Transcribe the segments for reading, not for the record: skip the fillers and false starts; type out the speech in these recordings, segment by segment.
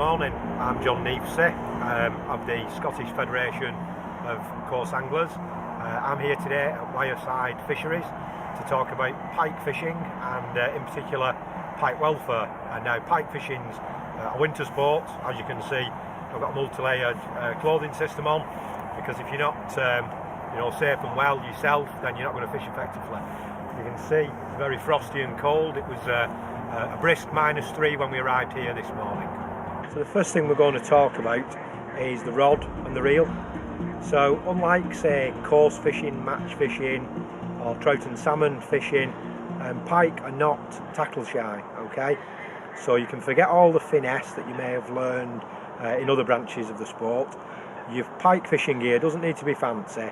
morning, I'm Jon Neafcy of the Scottish Federation of Coarse Anglers. I'm here today at Wyreside Fisheries to talk about pike fishing and in particular pike welfare. And now pike fishing's a winter sport. As you can see, I've got a multi-layered clothing system on, because if you're not safe and well yourself, then you're not going to fish effectively. You can see it's very frosty and cold. It was a brisk -3 when we arrived here this morning. So the first thing we're going to talk about is the rod and the reel. So unlike say coarse fishing, match fishing or trout and salmon fishing, pike are not tackle shy, okay? So you can forget all the finesse that you may have learned in other branches of the sport. Your pike fishing gear doesn't need to be fancy.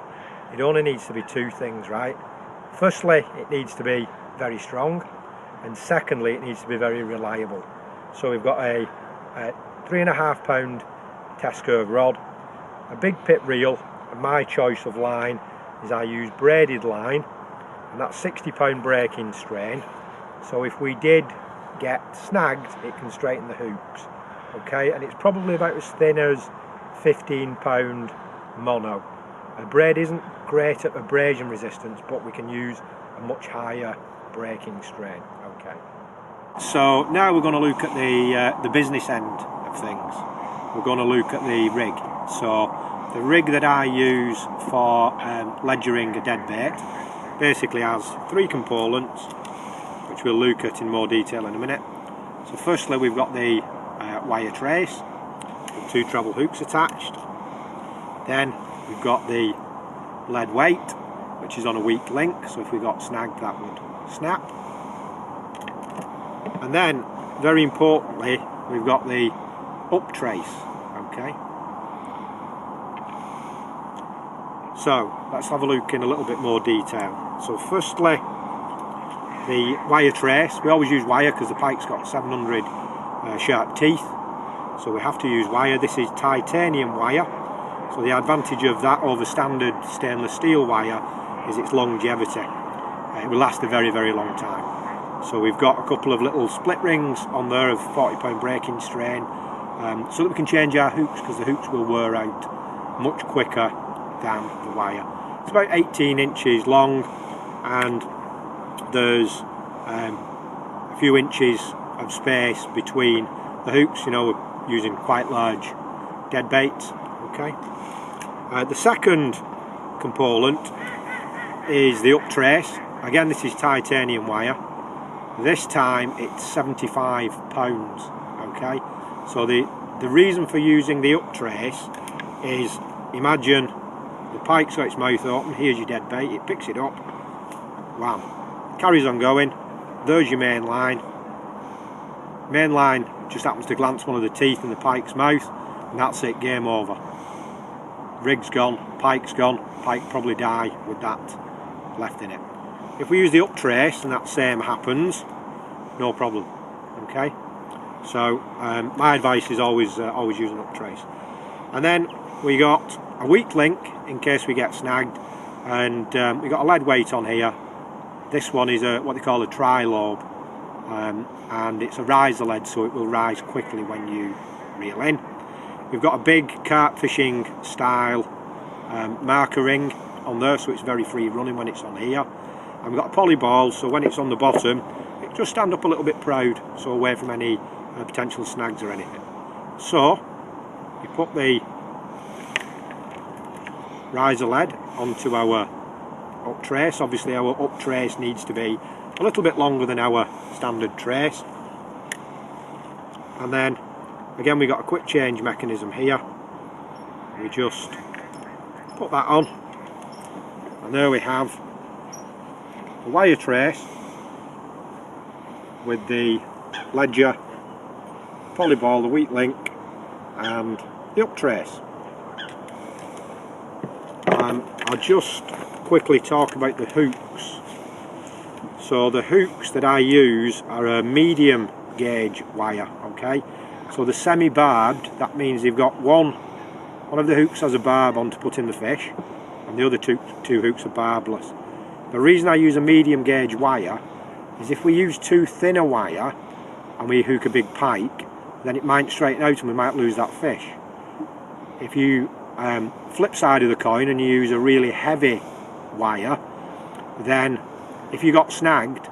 It only needs to be two things, right? Firstly, it needs to be very strong, and secondly, it needs to be very reliable. So we've got a 3.5 pound test curve rod, a big pit reel, and my choice of line is I use braided line, and that's 60 pound breaking strain. So if we did get snagged, it can straighten the hooks, okay? And it's probably about as thin as 15 pound mono. A braid isn't great at abrasion resistance, but we can use a much higher breaking strain, okay? So now we're going to look at the business end of things. We're going to look at the rig. So the rig that I use for ledgering a dead bait basically has three components, which we'll look at in more detail in a minute. So firstly, we've got the wire trace with 2 treble hooks attached. Then we've got the lead weight, which is on a weak link, so if we got snagged that would snap. And then, very importantly, we've got the up trace, okay? So let's have a look in a little bit more detail. So firstly, the wire trace. We always use wire because the pike's got 700 sharp teeth, so we have to use wire. This is titanium wire, so the advantage of that over standard stainless steel wire is its longevity. It will last a very, very long time. So we've got a couple of little split rings on there of 40 pound breaking strain, so that we can change our hooks, because the hooks will wear out much quicker than the wire. It's about 18 inches long, and there's a few inches of space between the hooks. You know, we're using quite large dead baits, okay? The second component is the up trace. Again, this is titanium wire. This time it's 75 pounds, okay? So the reason for using the up trace is, imagine the pike's got its mouth open, here's your dead bait, it picks it up, wham, carries on going, there's your main line. Main line just happens to glance one of the teeth in the pike's mouth, and that's it, game over. Rig's gone, pike's gone, pike probably die with that left in it. If we use the up trace and that same happens, no problem, okay? So my advice is always use an up trace. And then we got a weak link in case we get snagged, and we got a lead weight on here. This one is what they call a tri-lobe, and it's a riser lead, so it will rise quickly when you reel in. We've got a big carp fishing style marker ring on there, so it's very free running when it's on here. And we've got a poly ball, so when it's on the bottom, it just stand up a little bit proud, so away from any potential snags or anything. So we put the riser lead onto our up trace. Obviously our up trace needs to be a little bit longer than our standard trace. And then again, we got a quick change mechanism here. We just put that on, and there we have the wire trace with the ledger, polyball, the weak link, and the up trace. I'll just quickly talk about the hooks. So the hooks that I use are a medium gauge wire, okay? So the semi-barbed, that means they've got one of the hooks has a barb on to put in the fish, and the other two hooks are barbless. The reason I use a medium gauge wire is if we use too thin a wire and we hook a big pike, then it might straighten out and we might lose that fish. If you flip side of the coin and you use a really heavy wire, then if you got snagged,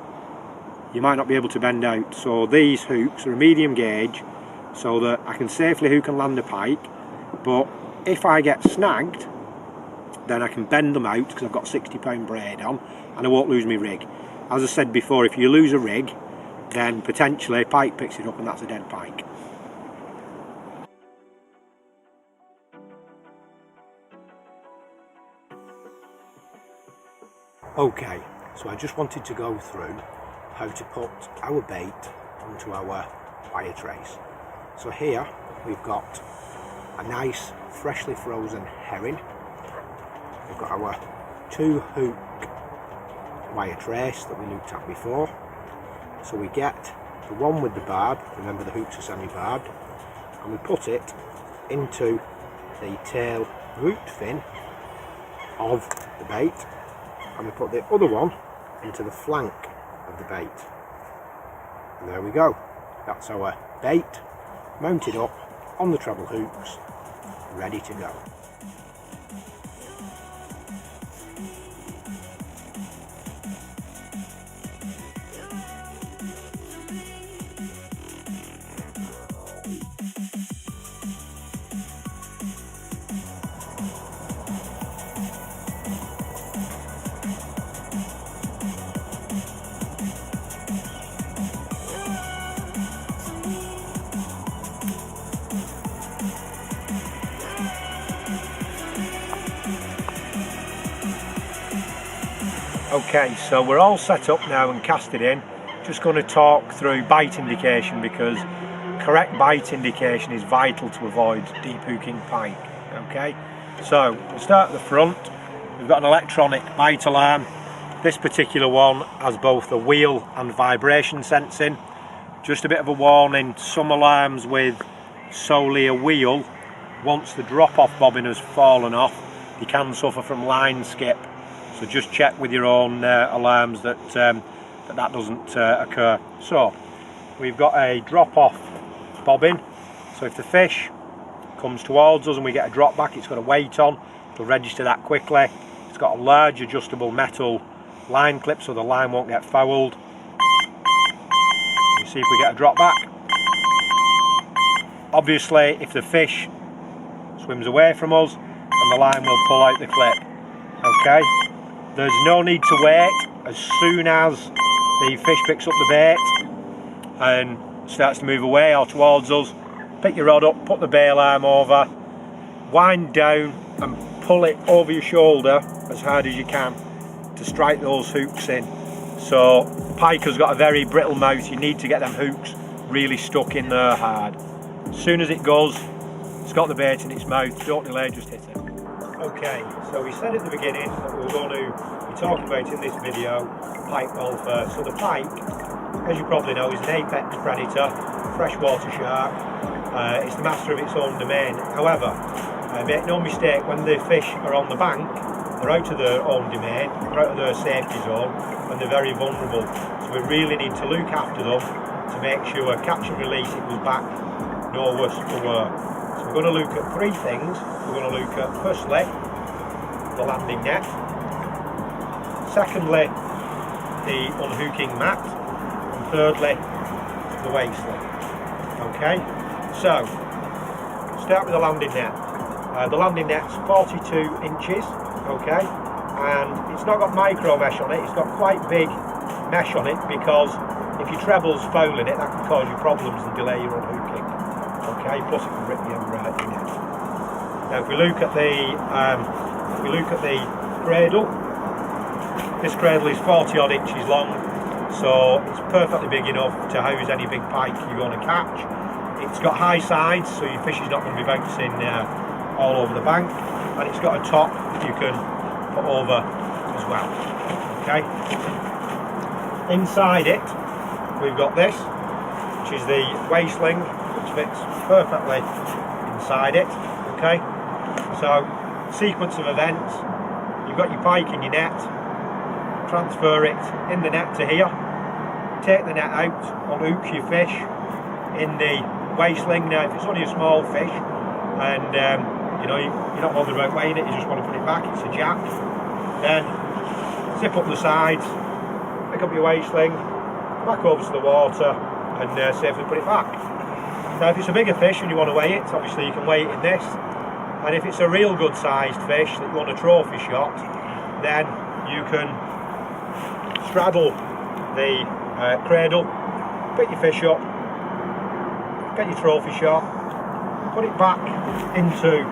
you might not be able to bend out. So these hooks are a medium gauge so that I can safely hook and land a pike, but if I get snagged, then I can bend them out because I've got 60-pound braid on and I won't lose my rig. As I said before, if you lose a rig, then potentially a pike picks it up and that's a dead pike. Okay, so I just wanted to go through how to put our bait onto our wire trace. So here we've got a nice freshly frozen herring. We've got our 2-hook wire trace that we looked at before. So we get the one with the barb, remember the hooks are semi-barbed, and we put it into the tail root fin of the bait, and we put the other one into the flank of the bait. And there we go. That's our bait mounted up on the treble hooks, ready to go. Okay, so we're all set up now and casted in. Just going to talk through bite indication because correct bite indication is vital to avoid deep hooking pike. Okay, so we'll start at the front. We've got an electronic bite alarm. This particular one has both a wheel and vibration sensing. Just a bit of a warning, some alarms with solely a wheel, once the drop-off bobbin has fallen off, you can suffer from line skip. So just check with your own alarms that that doesn't occur. So we've got a drop-off bobbin. So if the fish comes towards us and we get a drop back, it's got a weight on. It'll register that quickly. It's got a large adjustable metal line clip so the line won't get fouled. You see if we get a drop back. Obviously, if the fish swims away from us, then the line will pull out the clip. Okay. There's no need to wait. As soon as the fish picks up the bait and starts to move away or towards us, pick your rod up, put the bail arm over, wind down and pull it over your shoulder as hard as you can to strike those hooks in. So pike has got a very brittle mouth, you need to get them hooks really stuck in there hard. As soon as it goes, it's got the bait in its mouth, don't delay, just hit it. Okay, so we said at the beginning that we were going to be talking about in this video pike welfare. So the pike, as you probably know, is an apex predator, freshwater shark. It's the master of its own domain. However, make no mistake, when the fish are on the bank, they're out of their own domain, they're out of their safety zone, and they're very vulnerable. So we really need to look after them to make sure catch and release it was back no worse for wear. So we're going to look at 3 things. We're going to look at, firstly, the landing net, secondly, the unhooking mat, and thirdly, the waist link. Okay, so start with the landing net. The landing net's 42 inches, okay, and it's not got micro mesh on it, it's got quite big mesh on it because if your treble's fouling it, that can cause you problems and delay your unhooking. Okay, plus it can rip the net. Now if we look at the cradle, this cradle is 40 odd inches long, so it's perfectly big enough to house any big pike you want to catch. It's got high sides, so your fish is not going to be bouncing all over the bank, and it's got a top you can put over as well. Okay. Inside it, we've got this, which is the waist link, which fits perfectly inside it. Okay. So, sequence of events: you've got your pike in your net, transfer it in the net to here, take the net out, unhook your fish in the weigh sling. Now if it's only a small fish and you know, you're not bothered about weighing it, you just want to put it back, it's a jack, then zip up the sides, pick up your weigh sling, back over to the water and safely put it back. Now if it's a bigger fish and you want to weigh it, obviously you can weigh it in this, and if it's a real good sized fish that you want a trophy shot, then you can straddle the cradle, pick your fish up, get your trophy shot, put it back into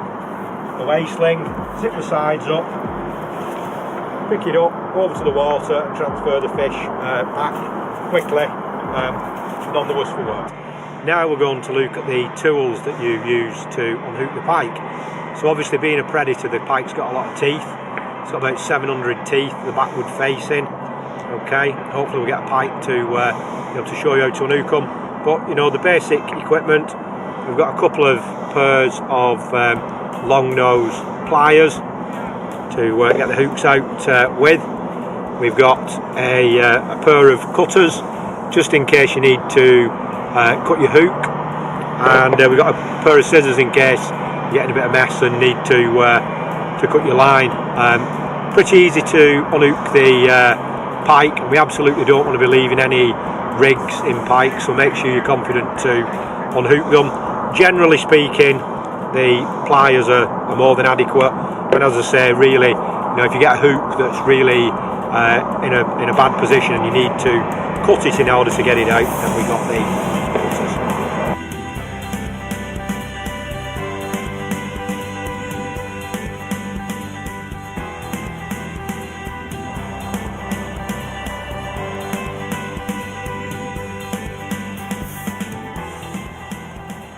the weigh sling, zip the sides up, pick it up, over to the water and transfer the fish back quickly, none the worse for wear. Now we're going to look at the tools that you use to unhook the pike. So obviously being a predator, the pike's got a lot of teeth. It's got about 700 teeth, the backward facing. Okay, hopefully we'll get a pike to be able to show you how to unhook them. But you know, the basic equipment, we've got a couple of pairs of long nose pliers to get the hooks out with. We've got a pair of cutters just in case you need to cut your hook, and we've got a pair of scissors in case you're getting a bit of mess and need to cut your line. Pretty easy to unhook the pike, and we absolutely don't want to be leaving any rigs in pike, so make sure you're confident to unhook them. Generally speaking, the pliers are more than adequate, but as I say, really, you know, if you get a hook that's really in a bad position and you need to cut it in order to get it out, then we've got the cutters.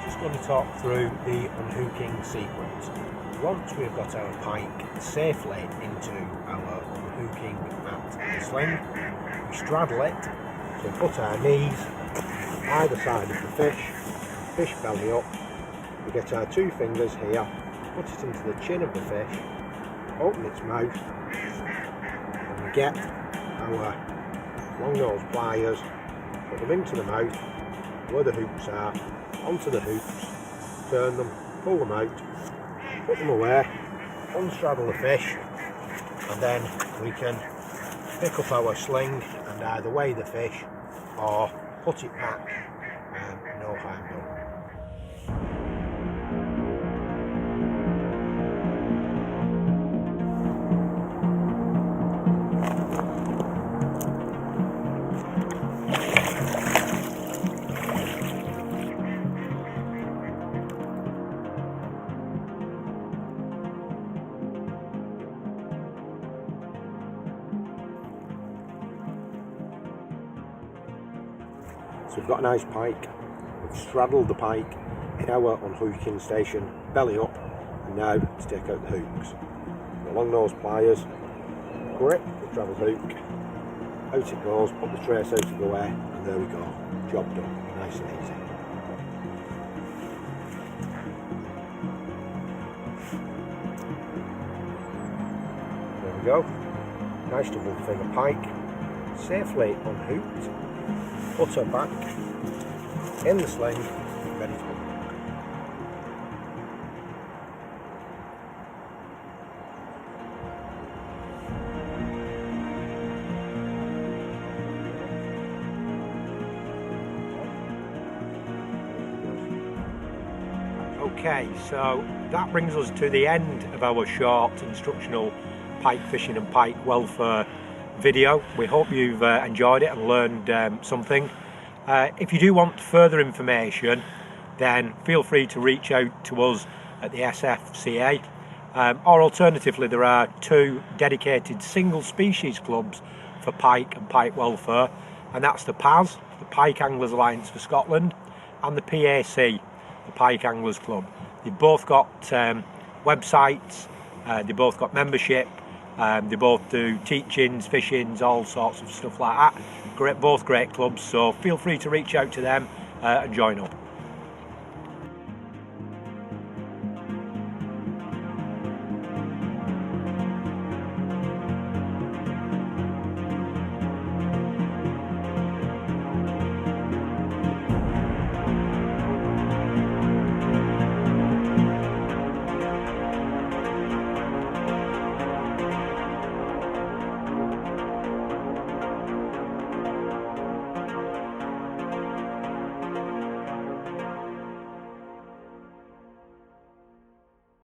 Just going to talk through the unhooking sequence. Once we've got our pike safely into our unhooking at the sling, we straddle it, so we put our knees either side of the fish belly up, we get our two fingers here, put it into the chin of the fish, open its mouth, and we get our long nose pliers, put them into the mouth, where the hooks are, onto the hooks, turn them, pull them out, put them away, unstraddle the fish, and then we can pick up our sling and either weigh the fish or put it back, and no harm done. So we've got a nice pike, we've straddled the pike in our unhooking station, belly up, and now to take out the hooks. The long nose pliers, grip the travel hook, out it goes, put the trace out of the way, and there we go, job done, nice and easy. There we go, nice double finger pike, safely unhooked. Put her back in the sling, ready to go. Okay, so that brings us to the end of our short instructional pike fishing and pike welfare video. We hope you've enjoyed it and learned something. If you do want further information, then feel free to reach out to us at the SFCA, or alternatively there are two dedicated single species clubs for pike and pike welfare, and that's the PAS, the Pike Anglers Alliance for Scotland, and the PAC, the Pike Anglers Club. They've both got websites, they've both got membership. They both do teachings, fishings, all sorts of stuff like that. Both great clubs, so feel free to reach out to them and join up.